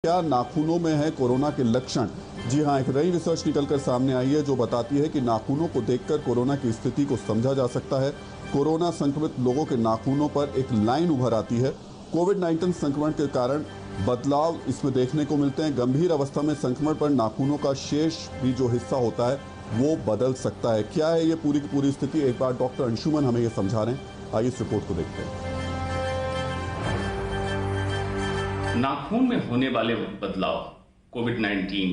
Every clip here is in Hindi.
क्या नाखूनों में है कोरोना के लक्षण? जी हाँ, एक नई रिसर्च निकलकर सामने आई है जो बताती है कि नाखूनों को देखकर कोरोना की स्थिति को समझा जा सकता है। कोरोना संक्रमित लोगों के नाखूनों पर एक लाइन उभर आती है। कोविड-19 संक्रमण के कारण बदलाव इसमें देखने को मिलते हैं। गंभीर अवस्था में संक्रमण पर नाखूनों का शेष भी जो हिस्सा होता है वो बदल सकता है। क्या है ये पूरी की पूरी स्थिति? एक बार डॉक्टर अंशुमन हमें ये समझा रहे हैं। आइए इस रिपोर्ट को देखते हैं। नाखून में होने वाले बदलाव कोविड-19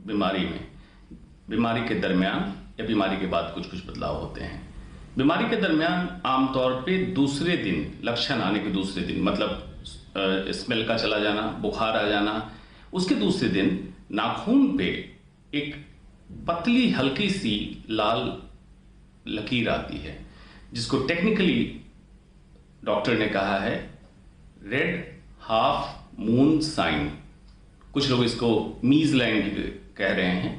बीमारी के दरमियान या बीमारी के बाद कुछ बदलाव होते हैं। बीमारी के दरमियान आमतौर पे दूसरे दिन, लक्षण आने के दूसरे दिन, मतलब स्मेल का चला जाना, बुखार आ जाना, उसके दूसरे दिन नाखून पे एक पतली हल्की सी लाल लकीर आती है, जिसको टेक्निकली डॉक्टर ने कहा है रेड हाफ मून साइन। कुछ लोग इसको मीज लाइन कह रहे हैं।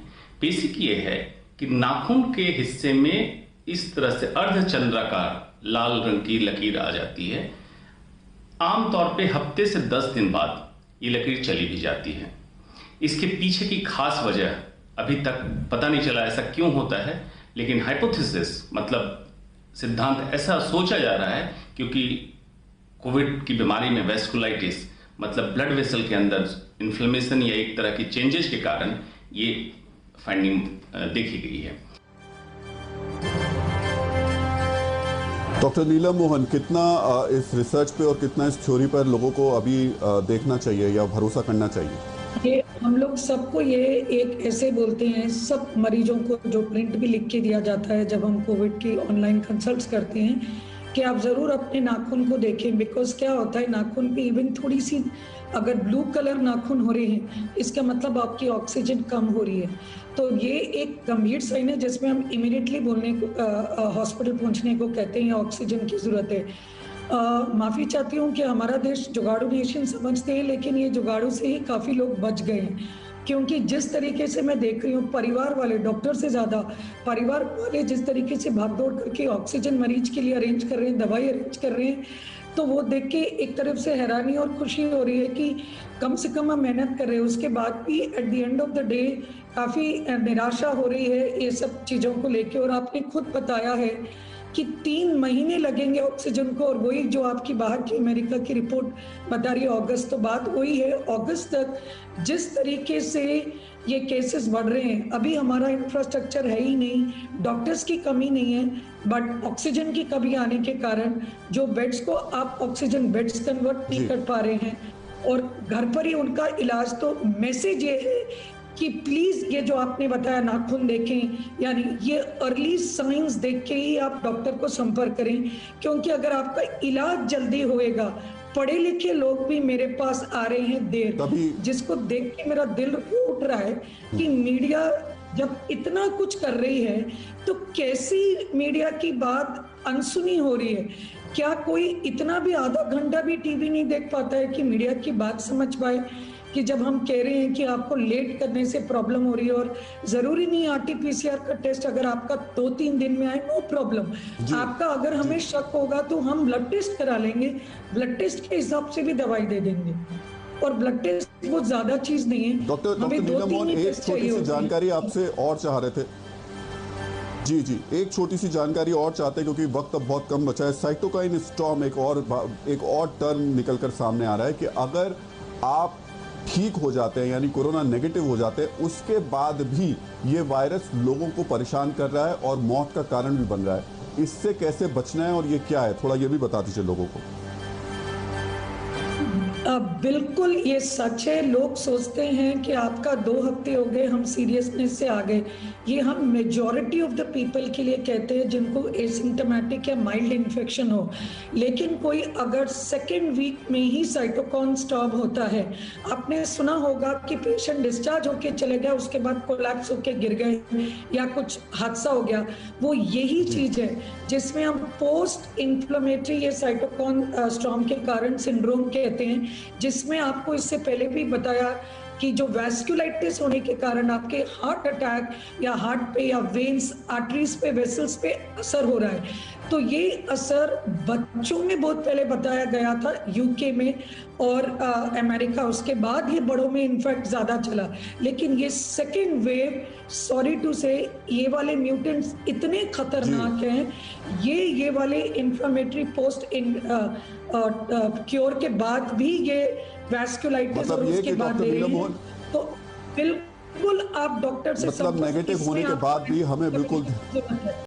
बेसिक ये है कि नाखून के हिस्से में इस तरह से अर्धचंद्राकार लाल रंग की लकीर आ जाती है। आमतौर पे हफ्ते से 10 दिन बाद ये लकीर चली भी जाती है। इसके पीछे की खास वजह अभी तक पता नहीं चला ऐसा क्यों होता है, लेकिन हाइपोथेसिस मतलब सिद्धांत ऐसा सोचा जा रहा है क्योंकि कोविड की बीमारी में वेस्कुलाइटिस मतलब ब्लड वेसल के अंदर इन्फ्लेमेशन या एक तरह की चेंजेस के कारण ये फाइंडिंग देखी गई है। डॉक्टर नीलम मोहन, कितना इस रिसर्च पे और कितना इस थ्योरी पर लोगों को अभी देखना चाहिए या भरोसा करना चाहिए? ये हम लोग सबको ये एक ऐसे बोलते हैं, सब मरीजों को जो प्रिंट भी लिख के दिया जाता है जब हम कोविड की ऑनलाइन कंसल्ट्स करते हैं कि आप ज़रूर अपने नाखून को देखें। बिकॉज क्या होता है, नाखून पे इवन थोड़ी सी अगर ब्लू कलर नाखून हो रहे हैं, इसका मतलब आपकी ऑक्सीजन कम हो रही है। तो ये एक गंभीर साइन है जिसमें हम इमीडिएटली बोलने को हॉस्पिटल पहुंचने को कहते हैं, ऑक्सीजन की ज़रूरत है। माफ़ी चाहती हूँ कि हमारा देश जुगाड़ू नेशन समझते हैं, लेकिन ये जुगाड़ू से ही काफ़ी लोग बच गए हैं। क्योंकि जिस तरीके से मैं देख रही हूँ, परिवार वाले डॉक्टर से ज़्यादा परिवार वाले जिस तरीके से भागदौड़ करके ऑक्सीजन मरीज के लिए अरेंज कर रहे हैं, दवाई अरेंज कर रहे हैं, तो वो देख के एक तरफ से हैरानी और खुशी हो रही है कि कम से कम हम मेहनत कर रहे हैं, उसके बाद भी at the end of the day काफ़ी निराशा हो रही है ये सब चीज़ों को लेके। और आपने खुद बताया है कि 3 महीने लगेंगे ऑक्सीजन को, और वही जो आपकी बाहर की अमेरिका की रिपोर्ट बता रही है अगस्त, तो बात वही है। अगस्त तक जिस तरीके से ये केसेस बढ़ रहे हैं, अभी हमारा इंफ्रास्ट्रक्चर है ही नहीं, डॉक्टर्स की कमी नहीं है, बट ऑक्सीजन की कमी आने के कारण जो बेड्स को आप ऑक्सीजन बेड्स कन्वर्ट नहीं कर पा रहे हैं और घर पर ही उनका इलाज। तो मैसेज ये है कि प्लीज ये जो आपने बताया नाखून देखें, यानी ये अर्ली साइंस देख के ही आप डॉक्टर को संपर्क करें, क्योंकि अगर आपका इलाज जल्दी होएगा, पढ़े लिखे लोग भी मेरे पास आ रहे हैं देर, जिसको देख के मेरा दिल उठ रहा है कि मीडिया जब इतना कुछ कर रही है तो कैसी मीडिया की बात अनसुनी हो रही है। क्या कोई इतना भी आधा घंटा भी टीवी नहीं देख पाता है कि मीडिया की बात समझ पाए कि जब हम कह रहे हैं कि आपको लेट करने से प्रॉब्लम हो रही है, और जरूरी नहीं आरटीपीसीआर का टेस्ट अगर आपका 2-3 दिन में आए, नो प्रॉब्लम। आपका अगर हमें शक होगा तो हम ब्लड टेस्ट करा लेंगे, ब्लड टेस्ट के हिसाब से भी दवाई दे देंगे, और ब्लड टेस्ट बहुत ज्यादा चीज नहीं है। डॉक्टर नीलम मोहन, एक छोटी सी जानकारी आपसे और चाह रहे थे। जी, एक छोटी सी जानकारी और चाहते हैं क्योंकि वक्त अब बहुत कम बचा है। साइटोकाइन स्टॉर्म एक और टर्म निकलकर सामने आ रहा है कि अगर आप ठीक हो जाते हैं यानी कोरोना नेगेटिव हो जाते हैं, उसके बाद भी ये वायरस लोगों को परेशान कर रहा है और मौत का कारण भी बन रहा है। इससे कैसे बचना है और ये क्या है, थोड़ा ये भी बता दीजिए लोगों को। बिल्कुल ये सच है। लोग सोचते हैं कि आपका 2 हफ्ते हो गए, हम सीरियसनेस से आ गए। ये हम मेजॉरिटी ऑफ द पीपल के लिए कहते हैं जिनको एसिम्टोमेटिक या माइल्ड इन्फेक्शन हो, लेकिन कोई अगर 2nd वीक में ही साइटोकाइन स्टॉर्म होता है, आपने सुना होगा कि पेशेंट डिस्चार्ज होके चले गया, उसके बाद कोलैप्स होके गिर गए या कुछ हादसा हो गया, वो यही चीज है जिसमें हम पोस्ट इन्फ्लेमेटरी ये साइटोकाइन स्टॉर्म के कारण सिंड्रोम कहते हैं, जिसमें आपको इससे पहले भी बताया कि जो वैस्कुलाइटिस होने के कारण आपके हार्ट अटैक या हार्ट पे या वेन्स आर्टरीज पे वेसल्स पे असर हो रहा है। तो ये असर बच्चों में बहुत पहले बताया गया था यूके में और अमेरिका, उसके बाद ये बड़ों में इनफैक्ट ज्यादा चला। लेकिन ये सेकेंड वेव, सॉरी टू से, ये वाले म्यूटेंट्स इतने खतरनाक हैं, ये वाले इंफ्लेमेटरी पोस्ट इन क्योर के बाद भी ये वैस्कुलाइटिस और उसके बाद दे रही है। तो बिल्कुल आप डॉक्टर से मतलब नेगेटिव होने के बाद भी हमें बिल्कुल